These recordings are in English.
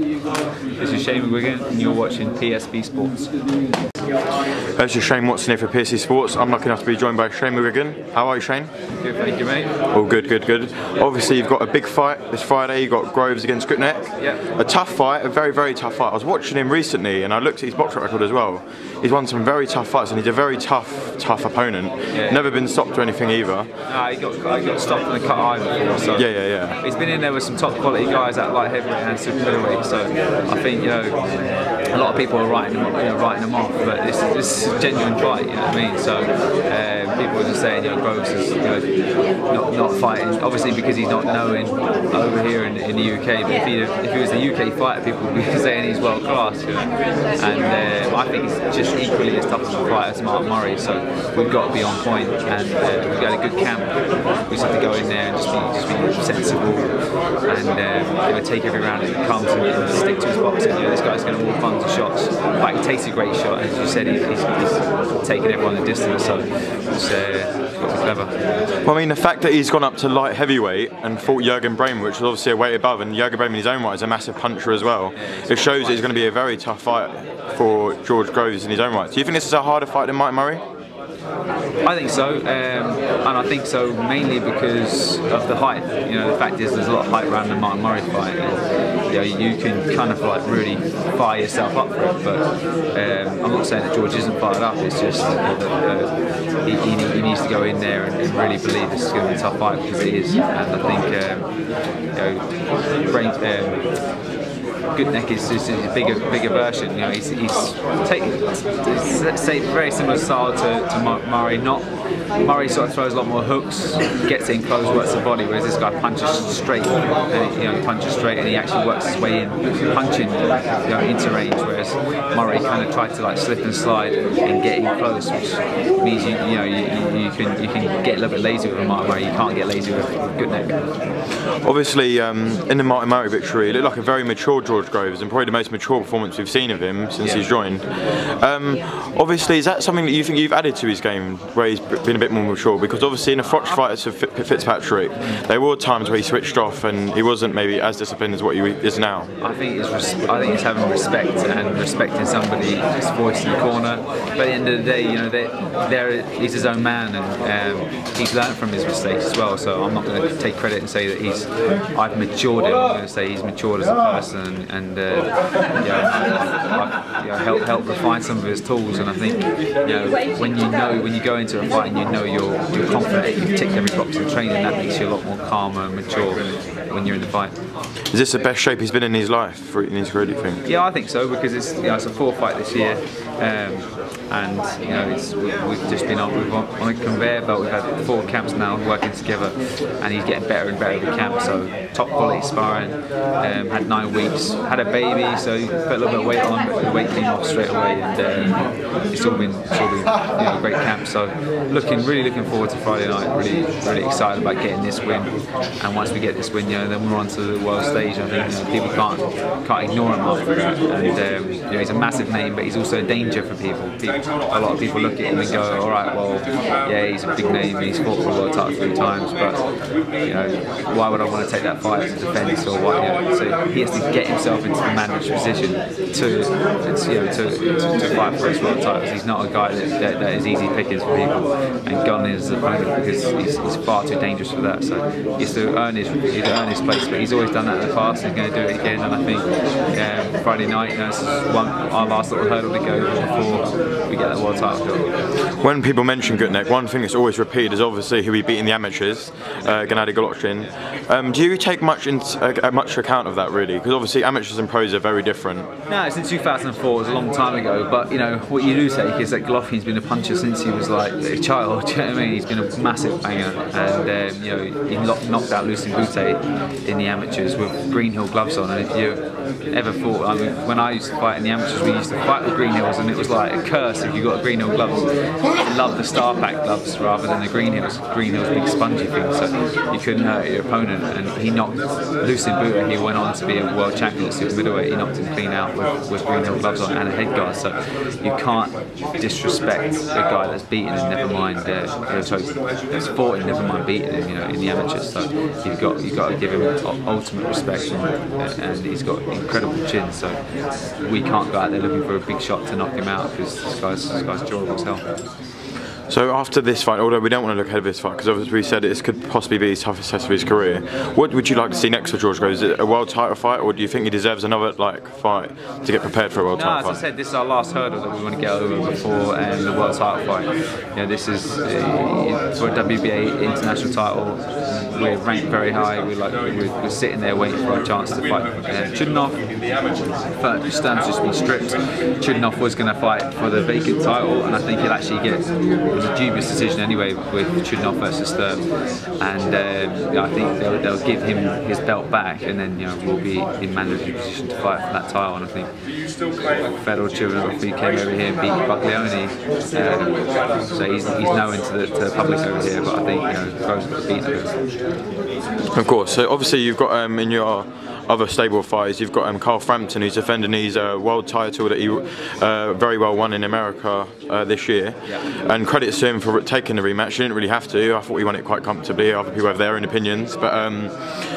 This is Shane Mcguigan and you're watching PSB Sports. This is Shane Watson here for PSB Sports. I'm lucky enough to be joined by Shane Mcguigan. How are you, Shane? Good, thank you, mate. All good, good, good. Obviously you've got a big fight this Friday. You've got Grosz against Golovkin. Yeah. A tough fight, a very, very tough fight. I was watching him recently and I looked at his box record as well. He's won some very tough fights and he's a very tough opponent. Yeah. Never been stopped or anything either. No, he got stopped in the cut eye before. So yeah. He's been in there with some top quality guys at light heavyweight and super middleweight. So I think, you know, a lot of people are writing him off, but this is a genuine fight, you know what I mean? So people are just saying, you know, Grosz is, you know, not fighting, obviously because he's not known over here in the UK. But if he was a UK fighter, people would be saying he's world class, you know. And I think he's just equally as tough of a fighter as Mark Murray. So we've got to be on point, and we've got a good camp. We just have to go in there and just be sensible, and take every round as it comes and stick to his boxing. You know, this guy's going to walk onto shots. Like, he takes a great shot, as you said, he's taken everyone the distance, so it's got to be clever. Well, I mean, the fact that he's gone up to light heavyweight and fought Jurgen Bremer, which was obviously a weight above, and Jurgen Bremer in his own right is a massive puncher as well. It shows that it's going to be a very tough fight for George Grosz in his own right. Do you think this is a harder fight than Mike Murray? I think so, and I think so mainly because of the height. You know, the fact is there's a lot of height around the Mark Murray fight. And, you know, you can kind of like really fire yourself up for it. But I'm not saying that George isn't fired up. It's just that he needs to go in there and really believe this is going to be a tough fight, because it is. And I think Golovkin is just a bigger version. You know, he's very similar style to Murray. Murray sort of throws a lot more hooks, gets in close, works the body, whereas this guy punches straight. And he punches straight, and he actually works his way in, punching, into range. Whereas Murray kind of tried to like slip and slide and get in close, which means you can get a little bit lazy with Martin Murray. You can't get lazy with Golovkin. Obviously, in the Martin Murray victory, it looked like a very mature George Grosz, and probably the most mature performance we've seen of him since he's joined. Obviously, is that something that you think you've added to his game, where he's been a bit more mature? Because obviously in the Froch fights of Fitzpatrick, there were times where he switched off and he wasn't maybe as disciplined as what he is now. I think it's having respect and respecting somebody's voice in the corner. But at the end of the day, you know, he's his own man, and he's learned from his mistakes as well. So I'm not going to take credit and say that I've matured him. I'm going to say he's matured as a person, and I've helped refine some of his tools. And I think, when you go into a fight and you know you're confident, you've ticked every box in training, that makes you a lot more calmer and mature when you're in the fight. Is this the best shape he's been in his life, in his career, do you think? Yeah, I think so, because it's a 4th fight this year, and we've just been on a conveyor belt. We've had 4 camps now working together, and he's getting better and better every camp. So top quality sparring. Had 9 weeks, had a baby, so he put a little bit of weight on, but the weight came off straight away, and it's all been a great camp. So really looking forward to Friday night. Really excited about getting this win, and once we get this win, then we're on to the world stage. I think people can't ignore him after that. And he's a massive name, but he's also a danger for people. A lot of people look at him and go, all right, well, yeah, he's a big name, he's fought for a world title 3 times, but why would I want to take that fight to defence, or what? So he has to get himself into the managed position to fight for his world titles. He's not a guy that is easy pickings for people and gone in as an opponent, because he's far too dangerous for that. So he has to earn his place, but he's always done that in the past. He's going to do it again, and I think Friday night, this is our last little hurdle to go before we get that world title job. When people mention Golovkin, one thing that's always repeated is obviously who he beat in the amateurs, Gennady Golovkin. Do you take much account of that, really? Because obviously amateurs and pros are very different. No, it's in 2004, it was a long time ago, but what you do take is that Golovkin's been a puncher since he was like a child. Do you know what I mean? He's been a massive banger, and he knocked out Lucien Boutte in the amateurs with green heel gloves on. And if you ever thought, when I used to fight in the amateurs, we used to fight with green heels, and it was like a curse if you got green heel gloves. I love the Star Pack gloves rather than the green heels. Green heels, big spongy thing, so you couldn't hurt your opponent. And he knocked Lucien Boutte. He went on to be a world champion at super middleweight. He knocked him clean out with green heel gloves on and a head guard. So you can't disrespect a guy that's beaten him, never mind that's fought him, never mind beating him, in the amateurs. So you've got to give him ultimate respect, and he's got incredible chin. So we can't go out there looking for a big shot to knock him out, because this guy's durable as hell. So after this fight, although we don't want to look ahead of this fight, because obviously we said this could possibly be his toughest test of his career, what would you like to see next for Grosz? Is it a world title fight, or do you think he deserves another fight to get prepared for a world title fight? As I said, this is our last hurdle that we want to get over before the world title fight. This is for a WBA international title. We're ranked very high. We're sitting there waiting for our chance to fight Chudinov. Stam's just been stripped. Chudinov was going to fight for the vacant title, and I think he'll actually get a dubious decision anyway with Chudinov versus Sturm. And I think they'll give him his belt back, and then we'll be in mandatory position to fight for that title. And I think Federal Chudinov came over here and beat Buglioni, so he's known to the public over here. But I think Grosz got beat him. Of course. So obviously you've got in your other stable fights, you've got Frampton, who's defending his world title that he very well won in America this year. Yeah. And credit to him for taking the rematch. He didn't really have to. I thought he won it quite comfortably. Other people have their own opinions. But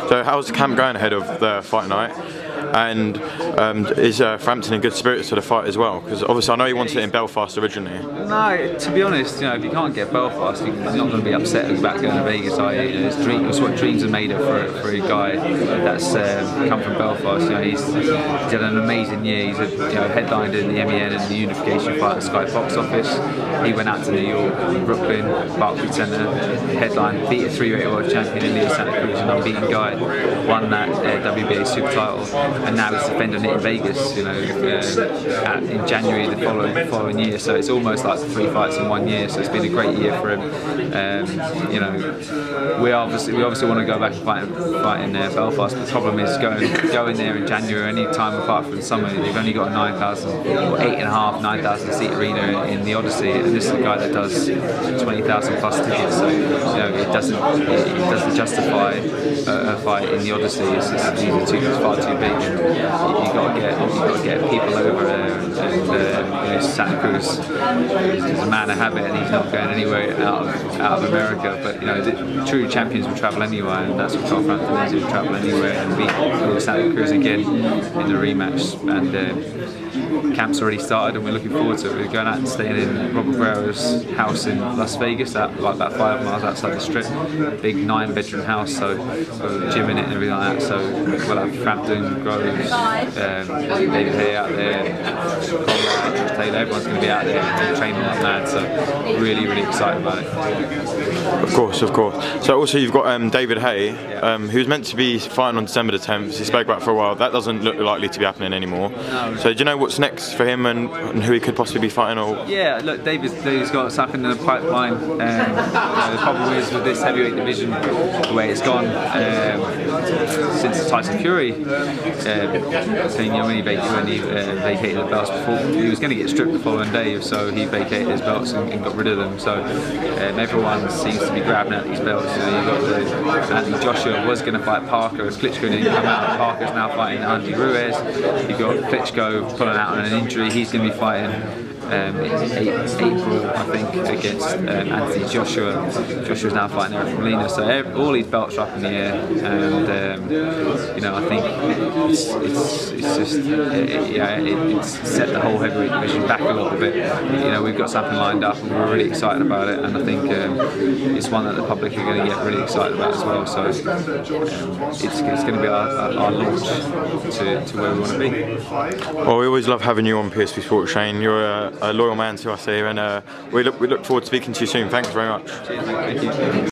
so how's the camp going ahead of the fight night? And is Frampton in good spirits for the fight as well? Because obviously I know he wanted it in Belfast originally. No, to be honest, if you can't get Belfast, you're not going to be upset about going to Vegas, are you? It's what dreams are made of for a guy that's come from Belfast. He's had an amazing year. He's headlined in the MEN and the unification fight at Sky Box Office. He went out to New York, Brooklyn, Barclays Center, headline, beat a 3-weight world champion in Leo Santa Cruz, an unbeaten guy, won that WBA super title. And now he's defending it in Vegas, in January the following year. So it's almost like 3 fights in 1 year. So it's been a great year for him. We obviously want to go back and fight in Belfast. But the problem is going there in January, any time apart from summer. They've only got a 9,000 seat arena in the Odyssey, and this is a guy that does 20,000 plus tickets. So it doesn't justify a fight in the Odyssey. It's far too big. You've got to get people over there, and Santa Cruz is a man of habit, and he's not going anywhere out of America. But the true champions will travel anywhere, and that's what Frampton is. He'll travel anywhere and beat Santa Cruz again in the rematch. And camp's already started, and we're looking forward to it. We're going out and staying in Robert Guerrero's house in Las Vegas, like about 5 miles outside the Strip. Big 9-bedroom house, so gym in it and everything like that. So we'll have Frampton, Grosz, David Haye out there, Taylor, everyone's going to be out there and training like mad. So really, really excited about it. Of course, of course. So also you've got David Haye, who's meant to be fighting on December the 10th. He spoke about it for a while. That doesn't look likely to be happening anymore. No. So do you know what's next for him and who he could possibly be fighting? Or? Yeah, look, David's got something in the pipeline. The problem is with this heavyweight division, the way it's gone since Tyson Fury, when he vacated the belts before, he was going to get stripped the following day, so he vacated his belts and got rid of them. So everyone seems to be grabbing at these belts. Anthony Joshua was going to fight Parker, as Klitschko didn't come out. Parker's now fighting Andy Ruiz. You've got Klitschko pulling out on an injury. He's going to be fighting in April, I think, against Anthony Joshua. Joshua's now fighting Eric Molina. So all these belts are up in the air, and I think it's set the whole heavyweight division back a little bit. We've got something lined up, and we're really excited about it. And I think it's one that the public are going to get really excited about as well. So it's going to be our launch to where we want to be. Well, we always love having you on PSP Sports, Shane. You're a loyal man to us here, and we look forward to speaking to you soon. Thanks very much. Cheers, mate. Thank you.